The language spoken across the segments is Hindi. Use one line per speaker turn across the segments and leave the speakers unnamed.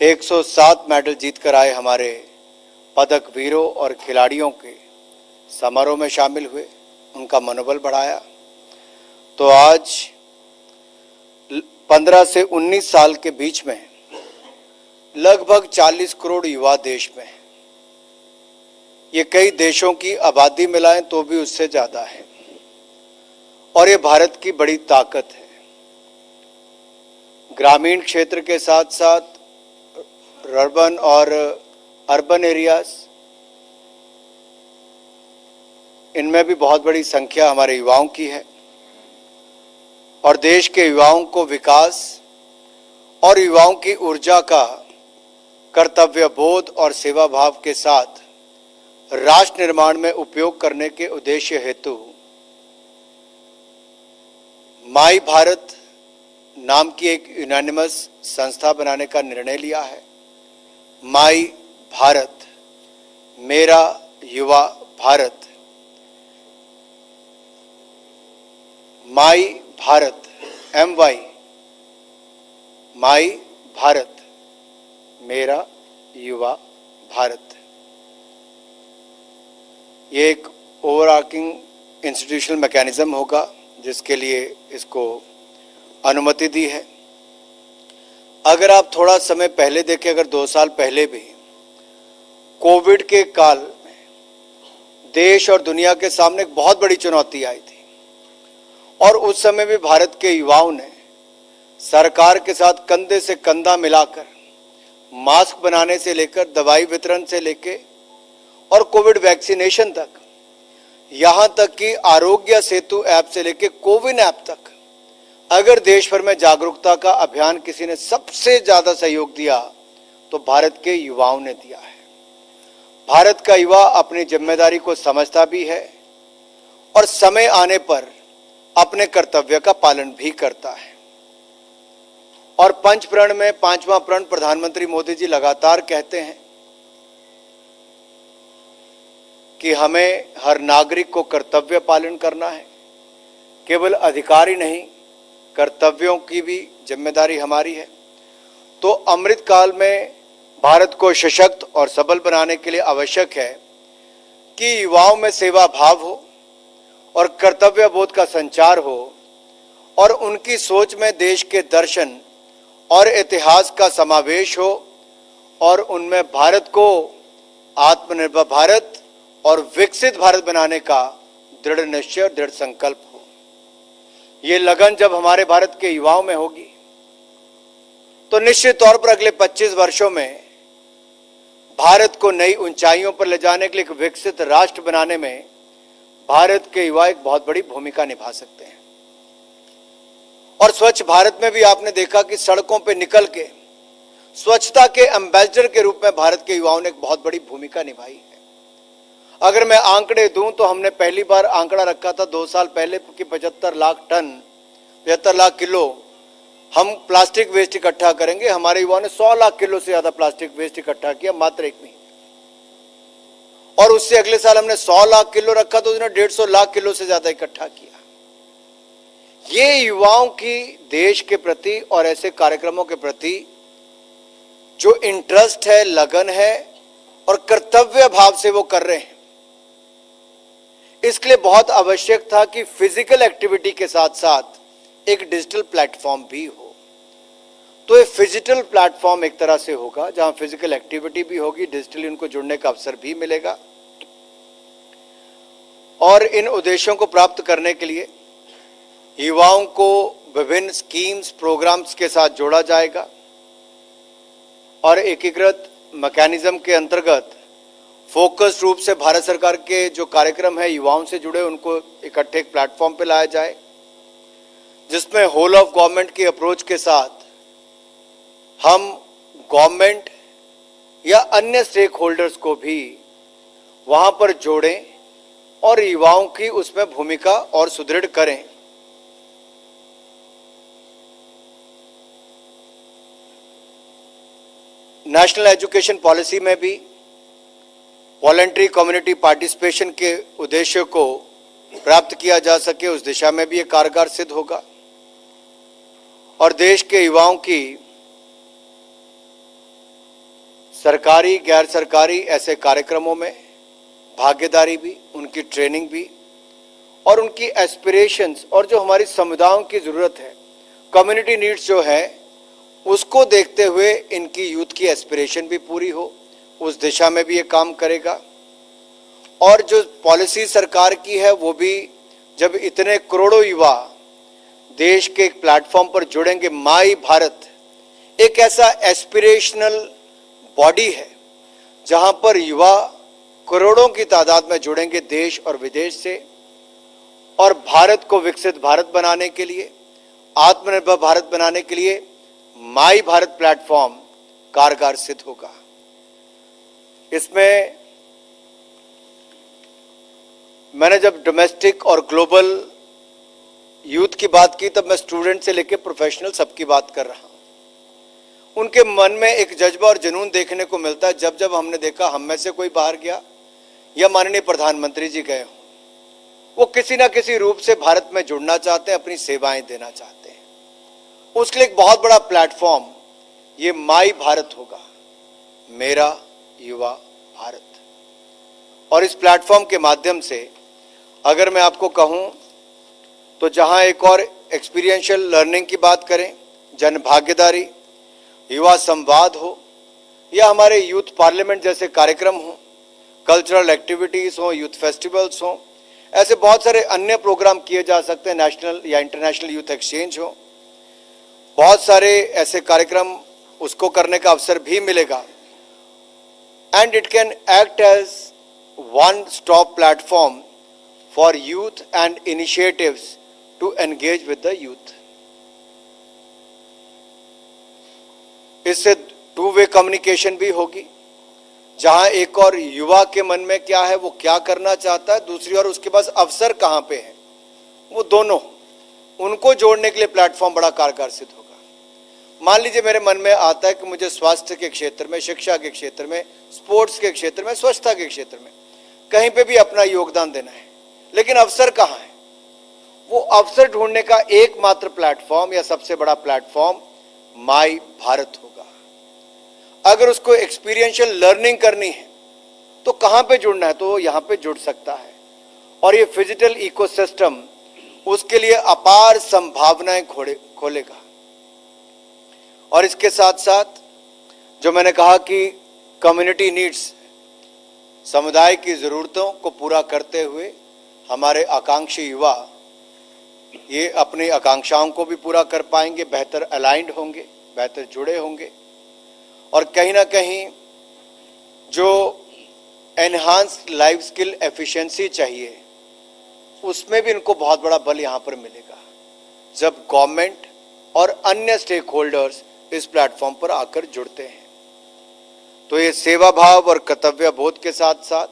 107 मेडल जीतकर आए हमारे पदक वीरों और खिलाड़ियों के समारोह में शामिल हुए, उनका मनोबल बढ़ाया। तो आज 15 से 19 साल के बीच में लगभग 40 करोड़ युवा देश में, ये कई देशों की आबादी मिलाएं तो भी उससे ज्यादा है, और ये भारत की बड़ी ताकत है। ग्रामीण क्षेत्र के साथ साथ अर्बन और अर्बन एरियाज, इनमें भी बहुत बड़ी संख्या हमारे युवाओं की है, और देश के युवाओं को विकास और युवाओं की ऊर्जा का कर्तव्य बोध और सेवा भाव के साथ राष्ट्र निर्माण में उपयोग करने के उद्देश्य हेतु माई भारत नाम की एक यूनानिमस संस्था बनाने का निर्णय लिया है। माई भारत, मेरा युवा भारत, माई भारत, MY, माई भारत, मेरा युवा भारत। ये एक ओवरआर्चिंग इंस्टीट्यूशनल मैकेनिज्म होगा जिसके लिए इसको अनुमति दी है। अगर आप थोड़ा समय पहले देखें, अगर 2 साल पहले भी कोविड के काल में देश और दुनिया के सामने एक बहुत बड़ी चुनौती आई थी, और उस समय भी भारत के युवाओं ने सरकार के साथ कंधे से कंधा मिलाकर मास्क बनाने से लेकर दवाई वितरण से लेकर और कोविड वैक्सीनेशन तक, यहां तक कि आरोग्य सेतु ऐप से लेकर कोविन ऐप तक, अगर देश भर में जागरूकता का अभियान किसी ने सबसे ज्यादा सहयोग दिया तो भारत के युवाओं ने दिया है। भारत का युवा अपनी जिम्मेदारी को समझता भी है और समय आने पर अपने कर्तव्य का पालन भी करता है। और पंच प्रण में 5वां प्रण प्रधानमंत्री मोदी जी लगातार कहते हैं कि हमें हर नागरिक को कर्तव्य पालन करना है। केवल अधिकार ही नहीं, कर्तव्यों की भी जिम्मेदारी हमारी है। तो अमृत काल में भारत को सशक्त और सबल बनाने के लिए आवश्यक है कि युवाओं में सेवा भाव हो और कर्तव्य बोध का संचार हो, और उनकी सोच में देश के दर्शन और इतिहास का समावेश हो, और उनमें भारत को आत्मनिर्भर भारत और विकसित भारत बनाने का दृढ़ निश्चय और दृढ़ संकल्प हो। ये लगन जब हमारे भारत के युवाओं में होगी तो निश्चित तौर पर अगले 25 वर्षों में भारत को नई ऊंचाइयों पर ले जाने के लिए एक विकसित राष्ट्र बनाने में भारत के युवा एक बहुत बड़ी भूमिका निभा सकते हैं। और स्वच्छ भारत में भी आपने देखा कि सड़कों पे निकल के स्वच्छता के एम्बेसडर के रूप में भारत के युवाओं ने एक बहुत बड़ी भूमिका निभाई है। अगर मैं आंकड़े दूं तो हमने पहली बार आंकड़ा रखा था 2 साल पहले कि 75 लाख टन, 75 लाख किलो हम प्लास्टिक वेस्ट इकट्ठा करेंगे। हमारे युवाओं ने 100 लाख किलो से ज्यादा प्लास्टिक वेस्ट इकट्ठा किया मात्र एक महीने। और उससे अगले साल हमने 100 लाख किलो रखा तो उसने 150 लाख किलो से ज्यादा इकट्ठा किया। ये युवाओं की देश के प्रति और ऐसे कार्यक्रमों के प्रति जो इंटरेस्ट है, लगन है और कर्तव्य भाव से वो कर रहे हैं, इसके लिए बहुत आवश्यक था कि फिजिकल एक्टिविटी के साथ साथ एक डिजिटल प्लेटफॉर्म भी हो। तो ये फिजिकल प्लेटफॉर्म एक तरह से होगा जहां फिजिकल एक्टिविटी भी होगी, डिजिटली उनको जुड़ने का अवसर भी मिलेगा। और इन उद्देश्यों को प्राप्त करने के लिए युवाओं को विभिन्न स्कीम्स, प्रोग्राम्स के साथ जोड़ा जाएगा, और एकीकृत मैकेनिज्म के अंतर्गत फोकस रूप से भारत सरकार के जो कार्यक्रम है युवाओं से जुड़े, उनको इकट्ठे एक प्लेटफॉर्म पे लाया जाए, जिसमें होल ऑफ गवर्नमेंट की अप्रोच के साथ हम गवर्नमेंट या अन्य स्टेक होल्डर्स को भी वहां पर जोड़ें और युवाओं की उसमें भूमिका और सुदृढ़ करें। नेशनल एजुकेशन पॉलिसी में भी वॉलंटरी कम्युनिटी पार्टिसिपेशन के उद्देश्य को प्राप्त किया जा सके, उस दिशा में भी ये कारगर सिद्ध होगा। और देश के युवाओं की सरकारी गैर सरकारी ऐसे कार्यक्रमों में भागीदारी भी, उनकी ट्रेनिंग भी और उनकी एस्पिरेशंस और जो हमारी समुदायों की ज़रूरत है, कम्युनिटी नीड्स जो है, उसको देखते हुए इनकी यूथ की एस्पिरेशन भी पूरी हो, उस दिशा में भी ये काम करेगा। और जो पॉलिसी सरकार की है वो भी, जब इतने करोड़ों युवा देश के एक प्लेटफॉर्म पर जुड़ेंगे, माई भारत एक ऐसा एस्पिरेशनल बॉडी है जहां पर युवा करोड़ों की तादाद में जुड़ेंगे देश और विदेश से, और भारत को विकसित भारत बनाने के लिए, आत्मनिर्भर भारत बनाने के लिए माई भारत प्लेटफॉर्म कारगर सिद्ध होगा। इसमें मैंने जब डोमेस्टिक और ग्लोबल यूथ की बात की, तब मैं स्टूडेंट से लेकर प्रोफेशनल सबकी बात कर रहा हूं। उनके मन में एक जज्बा और जुनून देखने को मिलता है जब जब हमने देखा हम में से कोई बाहर गया या माननीय प्रधानमंत्री जी गए हों, वो किसी ना किसी रूप से भारत में जुड़ना चाहते हैं, अपनी सेवाएं देना चाहते हैं। उसके लिए एक बहुत बड़ा प्लेटफॉर्म ये माई भारत होगा, मेरा युवा भारत। और इस प्लेटफॉर्म के माध्यम से अगर मैं आपको कहूं तो जहां एक और एक्सपीरियंशियल लर्निंग की बात करें, जन भागीदारी, युवा संवाद हो, या हमारे यूथ पार्लियामेंट जैसे कार्यक्रम हो, कल्चरल एक्टिविटीज हो, यूथ फेस्टिवल्स हो, ऐसे बहुत सारे अन्य प्रोग्राम किए जा सकते हैं, नेशनल या इंटरनेशनल यूथ एक्सचेंज हो, बहुत सारे ऐसे कार्यक्रम, उसको करने का अवसर भी मिलेगा। And it can act as one stop platform for youth and initiatives to engage with the youth. इससे टू वे कम्युनिकेशन भी होगी, जहां एक और युवा के मन में क्या है, वो क्या करना चाहता है, दूसरी ओर उसके पास अवसर कहां पे है, वो दोनों, उनको जोड़ने के लिए प्लेटफॉर्म बड़ा कारगर सिद्ध होगा। मान लीजिए मेरे मन में आता है कि मुझे स्वास्थ्य के क्षेत्र में, शिक्षा के क्षेत्र में, स्पोर्ट्स के क्षेत्र में, स्वच्छता के क्षेत्र में कहीं पे भी अपना योगदान देना है, लेकिन अवसर कहां है? वो अवसर ढूंढने का एकमात्र प्लेटफॉर्म या सबसे बड़ा प्लेटफॉर्म माई भारत होगा। अगर उसको एक्सपीरियंशियल लर्निंग करनी है तो कहां पे जुड़ना है, तो यहां पे जुड़ सकता है। और ये डिजिटल इकोसिस्टम उसके लिए अपार संभावनाएं खोलेगा। और इसके साथ साथ जो मैंने कहा कि कम्युनिटी नीड्स, समुदाय की जरूरतों को पूरा करते हुए हमारे आकांक्षी युवा ये अपनी आकांक्षाओं को भी पूरा कर पाएंगे, बेहतर अलाइंड होंगे, बेहतर जुड़े होंगे, और कहीं ना कहीं जो एनहांस्ड लाइफ स्किल एफिशिएंसी चाहिए उसमें भी इनको बहुत बड़ा बल यहाँ पर मिलेगा जब गवर्नमेंट और अन्य स्टेक होल्डर्स इस प्लेटफॉर्म पर आकर जुड़ते हैं। तो ये सेवा भाव और कर्तव्य बोध के साथ साथ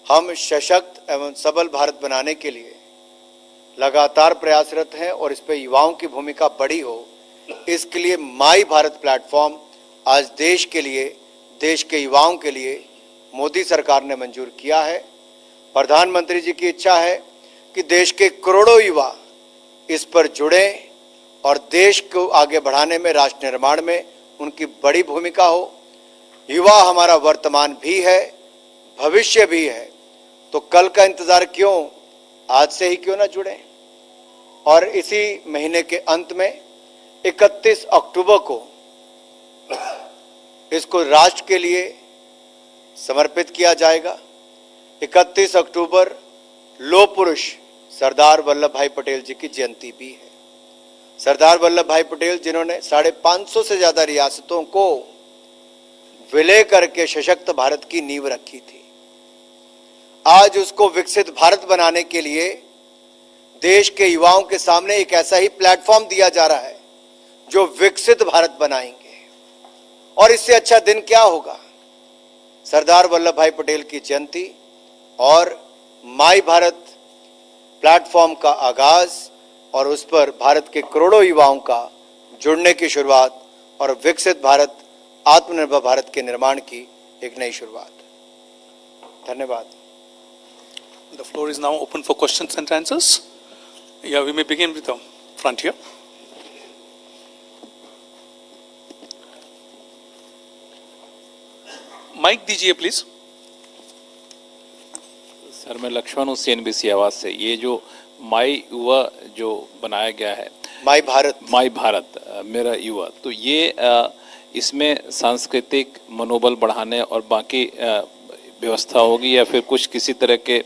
हम सशक्त एवं सबल भारत बनाने के लिए लगातार प्रयासरत हैं, और इस पे युवाओं की भूमिका बड़ी हो, इसके लिए माई भारत प्लेटफॉर्म आज देश के लिए, देश के युवाओं के लिए मोदी सरकार ने मंजूर किया है। प्रधानमंत्री जी की इच्छा है कि देश के करोड़ों युवा इस पर जुड़ें और देश को आगे बढ़ाने में, राष्ट्र निर्माण में उनकी बड़ी भूमिका हो। युवा हमारा वर्तमान भी है, भविष्य भी है, तो कल का इंतजार क्यों, आज से ही क्यों ना जुड़ें। और इसी महीने के अंत में 31 अक्टूबर को इसको राष्ट्र के लिए समर्पित किया जाएगा। 31 अक्टूबर लौह पुरुष सरदार वल्लभ भाई पटेल जी की जयंती भी है। सरदार वल्लभ भाई पटेल जिन्होंने 550 से ज्यादा रियासतों को विलय करके सशक्त भारत की नींव रखी थी। आज उसको विकसित भारत बनाने के लिए देश के युवाओं के सामने एक ऐसा ही प्लेटफॉर्म दिया जा रहा है जो विकसित भारत बनाएंगे। और इससे अच्छा दिन क्या होगा, सरदार वल्लभ भाई पटेल की जयंती और माई भारत प्लेटफॉर्म का आगाज, और उस पर भारत के करोड़ों युवाओं का जुड़ने की शुरुआत और विकसित भारत, आत्मनिर्भर भारत के निर्माण की एक नई शुरुआत। धन्यवाद।
The floor is now open for questions and answers. Yeah, we may begin with the front here. Mic दीजिए प्लीज।
सर मैं लक्ष्मण हूँ CNBC आवाज से। ये जो माई युवा जो बनाया गया है,
माई भारत,
माई भारत मेरा युवा, तो ये इसमें सांस्कृतिक मनोबल बढ़ाने और बाकी व्यवस्था होगी या फिर कुछ किसी तरह के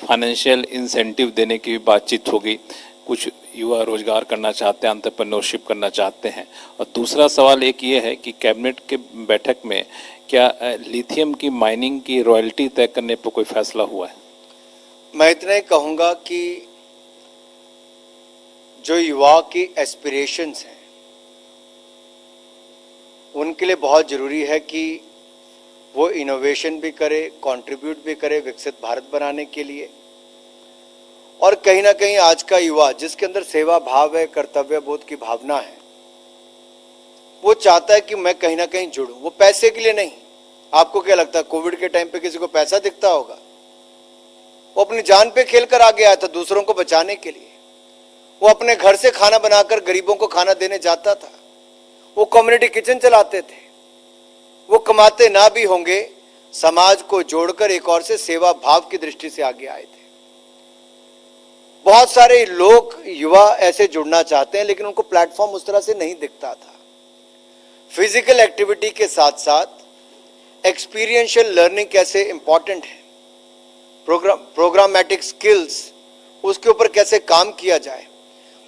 फाइनेंशियल इंसेंटिव देने की भी बातचीत होगी? कुछ युवा रोजगार करना चाहते हैं, एंटरप्रेन्योरशिप करना चाहते हैं। और दूसरा सवाल एक ये है कि कैबिनेट के बैठक में क्या लिथियम की माइनिंग की रॉयल्टी तय करने पर कोई फैसला हुआ है?
मैं इतना ही कहूंगा कि जो युवा की एस्पिरेशंस हैं उनके लिए बहुत जरूरी है कि वो इनोवेशन भी करे, कंट्रीब्यूट भी करे विकसित भारत बनाने के लिए। और कहीं ना कहीं आज का युवा जिसके अंदर सेवा भाव है, कर्तव्य बोध की भावना है, वो चाहता है कि मैं कहीं ना कहीं जुड़ूं। वो पैसे के लिए नहीं। आपको क्या लगता है कोविड के टाइम पे किसी को पैसा दिखता होगा? वो अपनी जान पे खेल कर आगे आया था दूसरों को बचाने के लिए। वो अपने घर से खाना बनाकर गरीबों को खाना देने जाता था। वो कम्युनिटी किचन चलाते थे। वो कमाते ना भी होंगे, समाज को जोड़कर एक और से सेवा भाव की दृष्टि से आगे आए थे। बहुत सारे लोग युवा ऐसे जुड़ना चाहते हैं लेकिन उनको प्लेटफॉर्म उस तरह से नहीं दिखता था। फिजिकल एक्टिविटी के साथ साथ एक्सपीरियंशियल लर्निंग कैसे इंपॉर्टेंट है, प्रोग्रामेटिक स्किल्स उसके ऊपर कैसे काम किया जाए।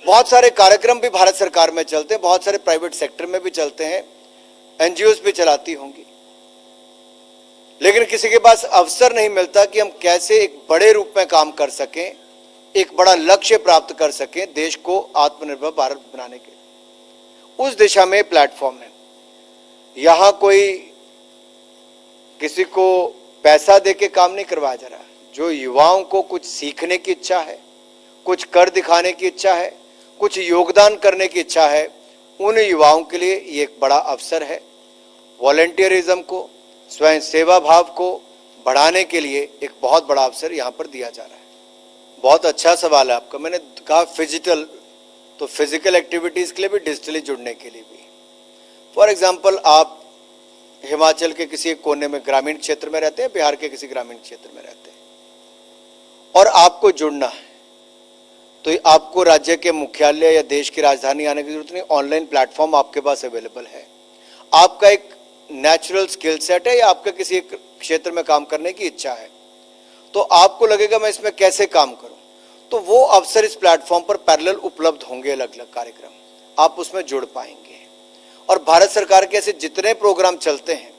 बहुत सारे कार्यक्रम भी भारत सरकार में चलते हैं, बहुत सारे प्राइवेट सेक्टर में भी चलते हैं, एनजीओज भी चलाती होंगी, लेकिन किसी के पास अवसर नहीं मिलता कि हम कैसे एक बड़े रूप में काम कर सकें, एक बड़ा लक्ष्य प्राप्त कर सकें देश को आत्मनिर्भर भारत बनाने के। उस दिशा में प्लेटफॉर्म है। यहां कोई किसी को पैसा देके काम नहीं करवाया जा रहा। जो युवाओं को कुछ सीखने की इच्छा है, कुछ कर दिखाने की इच्छा है, कुछ योगदान करने की इच्छा है, उन युवाओं के लिए ये एक बड़ा अवसर है। वॉलंटियरिज्म को, स्वयं सेवा भाव को बढ़ाने के लिए एक बहुत बड़ा अवसर यहाँ पर दिया जा रहा है। बहुत अच्छा सवाल है आपका। मैंने कहा फिजिकल, तो फिजिकल एक्टिविटीज के लिए भी, डिजिटली जुड़ने के लिए भी। फॉर एग्जाम्पल आप हिमाचल के किसी एक कोने में ग्रामीण क्षेत्र में रहते हैं, बिहार के किसी ग्रामीण क्षेत्र में रहते हैं और आपको जुड़ना है, तो आपको राज्य के मुख्यालय या देश की राजधानी आने की जरूरत नहीं। ऑनलाइन प्लेटफॉर्म आपके पास अवेलेबल है। आपका एक नेचुरल स्किल सेट है या आपका किसी एक क्षेत्र में काम करने की इच्छा है, तो आपको लगेगा मैं इसमें कैसे काम करूं, तो वो अवसर इस प्लेटफॉर्म पर पैरेलल उपलब्ध होंगे। अलग अलग कार्यक्रम आप उसमें जुड़ पाएंगे। और भारत सरकार के ऐसे जितने प्रोग्राम चलते हैं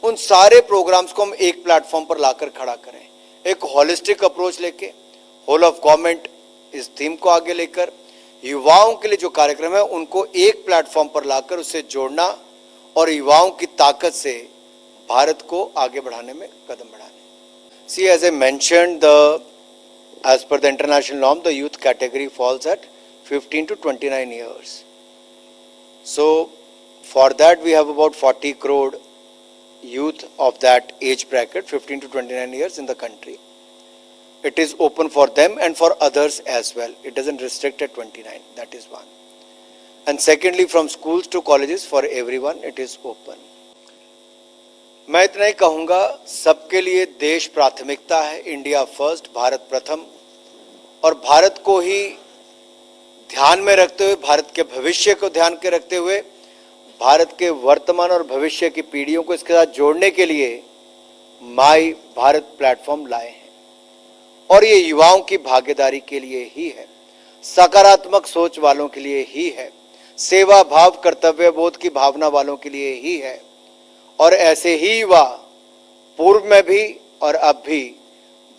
उन सारे प्रोग्राम्स को हम एक प्लेटफॉर्म पर लाकर खड़ा करें, एक होलिस्टिक अप्रोच लेके, होल ऑफ गवर्नमेंट इस थीम को आगे लेकर युवाओं के लिए जो कार्यक्रम है उनको एक प्लेटफॉर्म पर लाकर उससे जोड़ना और युवाओं की ताकत से भारत को आगे बढ़ाने में कदम बढ़ाने। See as a mentioned, as per the international norm, the youth category falls at 15 to 29 years. So for that we have about 40 crore youth of that age bracket, 15 to 29 years in the country. It is open for them and for others as well. It doesn't restrict at 29. That is one. And secondly, from schools to colleges, for everyone it is open. मैं इतना ही कहूँगा, सबके लिए देश प्राथमिकता है, इंडिया फर्स्ट, भारत प्रथम। और भारत को ही ध्यान में रखते हुए, भारत के भविष्य को ध्यान के रखते हुए, भारत के वर्तमान और भविष्य की पीढ़ियों को इसके साथ जोड़ने के लिए माई भारत प्लेटफॉर्म लाए हैं। और ये युवाओं की भागीदारी के लिए ही है, सकारात्मक सोच वालों के लिए ही है, सेवा भाव कर्तव्य बोध की भावना वालों के लिए ही है। और ऐसे ही युवा पूर्व में भी और अब भी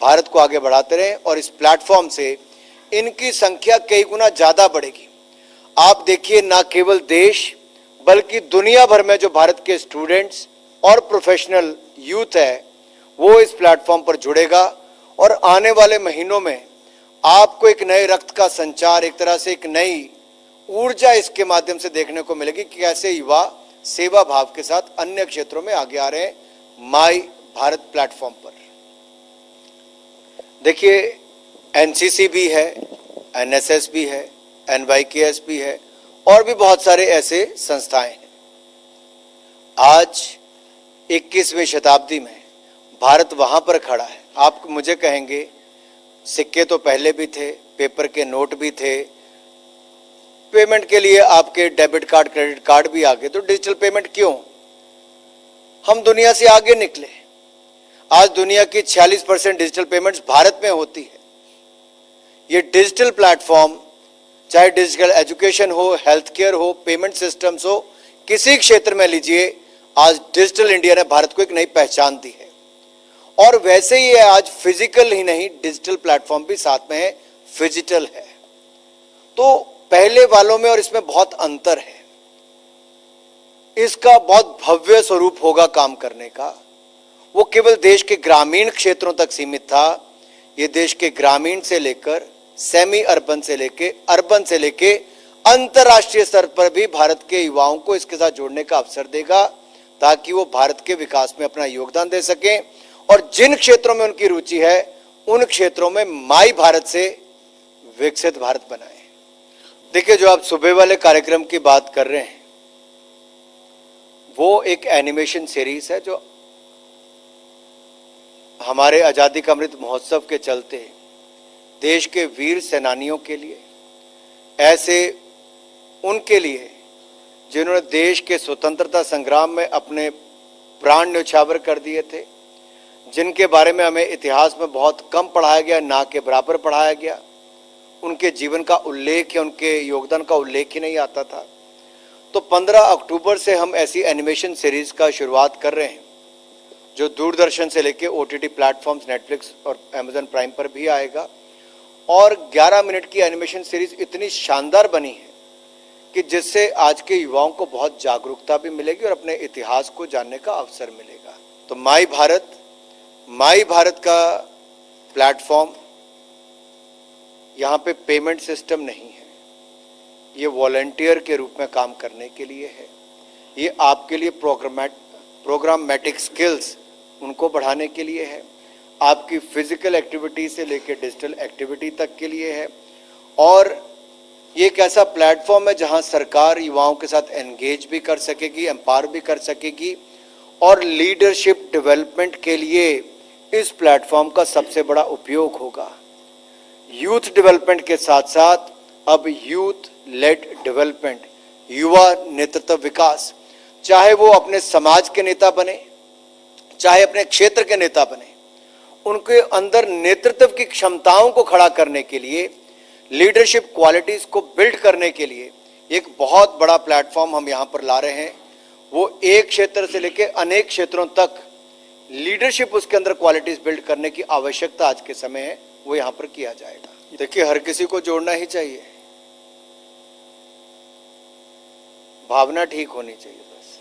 भारत को आगे बढ़ाते रहे और इस प्लेटफॉर्म से इनकी संख्या कई गुना ज्यादा बढ़ेगी। आप देखिए, ना केवल देश बल्कि दुनिया भर में जो भारत के स्टूडेंट्स और प्रोफेशनल यूथ है वो इस प्लेटफॉर्म पर जुड़ेगा और आने वाले महीनों में आपको एक नए रक्त का संचार, एक तरह से एक नई ऊर्जा इसके माध्यम से देखने को मिलेगी कि कैसे युवा सेवा भाव के साथ अन्य क्षेत्रों में आगे आ रहे हैं माई भारत प्लेटफॉर्म पर। देखिए, एनसीसी भी है, एनएसएस भी है, एनवाईकेएस भी है और भी बहुत सारे ऐसे संस्थाएं हैं। आज 21वीं शताब्दी में भारत वहां पर खड़ा है। आप मुझे कहेंगे सिक्के तो पहले भी थे, पेपर के नोट भी थे, पेमेंट के लिए आपके डेबिट कार्ड क्रेडिट कार्ड भी आ गए, तो डिजिटल पेमेंट क्यों? हम दुनिया से आगे निकले। आज दुनिया की 46% डिजिटल पेमेंट्स भारत में होती है। ये डिजिटल प्लेटफॉर्म, चाहे डिजिटल एजुकेशन हो, हेल्थ केयर हो, पेमेंट सिस्टम्स हो, किसी क्षेत्र में लीजिए, आज डिजिटल इंडिया ने भारत को एक नई पहचान दी है। और वैसे ही है, आज फिजिकल ही नहीं, डिजिटल प्लेटफॉर्म भी साथ में है, फिजिटल है। तो पहले वालों में और इसमें बहुत अंतर है। इसका बहुत भव्य स्वरूप होगा काम करने का। वो केवल देश के ग्रामीण क्षेत्रों तक सीमित था। ये देश के ग्रामीण से लेकर सेमी अर्बन से लेके अर्बन से लेके अंतर्राष्ट्रीय स्तर पर भी भारत के युवाओं को इसके साथ जोड़ने का अवसर देगा, ताकि वो भारत के विकास में अपना योगदान दे सकें और जिन क्षेत्रों में उनकी रुचि है उन क्षेत्रों में माई भारत से विकसित भारत बनाए। देखिए, जो आप सुबह वाले कार्यक्रम की बात कर रहे हैं वो एक एनिमेशन सीरीज है जो हमारे आजादी का अमृत महोत्सव के चलते देश के वीर सेनानियों के लिए, ऐसे उनके लिए जिन्होंने देश के स्वतंत्रता संग्राम में अपने प्राण न्यौछावर कर दिए थे, जिनके बारे में हमें इतिहास में बहुत कम पढ़ाया गया, ना के बराबर पढ़ाया गया, उनके जीवन का उल्लेख या उनके योगदान का उल्लेख ही नहीं आता था। तो 15 अक्टूबर से हम ऐसी एनिमेशन सीरीज का शुरुआत कर रहे हैं जो दूरदर्शन से लेके OTT प्लेटफॉर्म्स, नेटफ्लिक्स और अमेजन प्राइम पर भी आएगा। और 11 मिनट की एनिमेशन सीरीज इतनी शानदार बनी है कि जिससे आज के युवाओं को बहुत जागरूकता भी मिलेगी और अपने इतिहास को जानने का अवसर मिलेगा। तो माई भारत का प्लेटफॉर्म, यहाँ पे पेमेंट सिस्टम नहीं है, ये वॉलंटियर के रूप में काम करने के लिए है। ये आपके लिए प्रोग्रामेटिक स्किल्स उनको बढ़ाने के लिए है, आपकी फिजिकल एक्टिविटी से लेकर डिजिटल एक्टिविटी तक के लिए है। और ये एक ऐसा प्लेटफॉर्म है जहां सरकार युवाओं के साथ एंगेज भी कर सकेगी, एम्पावर भी कर सकेगी और लीडरशिप डेवलपमेंट के लिए इस प्लेटफॉर्म का सबसे बड़ा उपयोग होगा। यूथ डेवलपमेंट के साथ साथ अब यूथ लेड डेवलपमेंट, युवा नेतृत्व विकास, चाहे वो अपने समाज के नेता बने, चाहे अपने क्षेत्र के नेता बने, उनके अंदर नेतृत्व की क्षमताओं को खड़ा करने के लिए, लीडरशिप क्वालिटीज को बिल्ड करने के लिए एक बहुत बड़ा प्लेटफॉर्म हम यहाँ पर ला रहे हैं। वो एक क्षेत्र से लेकर अनेक क्षेत्रों तक लीडरशिप, उसके अंदर क्वालिटीज बिल्ड करने की आवश्यकता आज के समय है, वो यहाँ पर किया जाएगा। देखिए, हर किसी को जोड़ना ही चाहिए, भावना ठीक होनी चाहिए बस।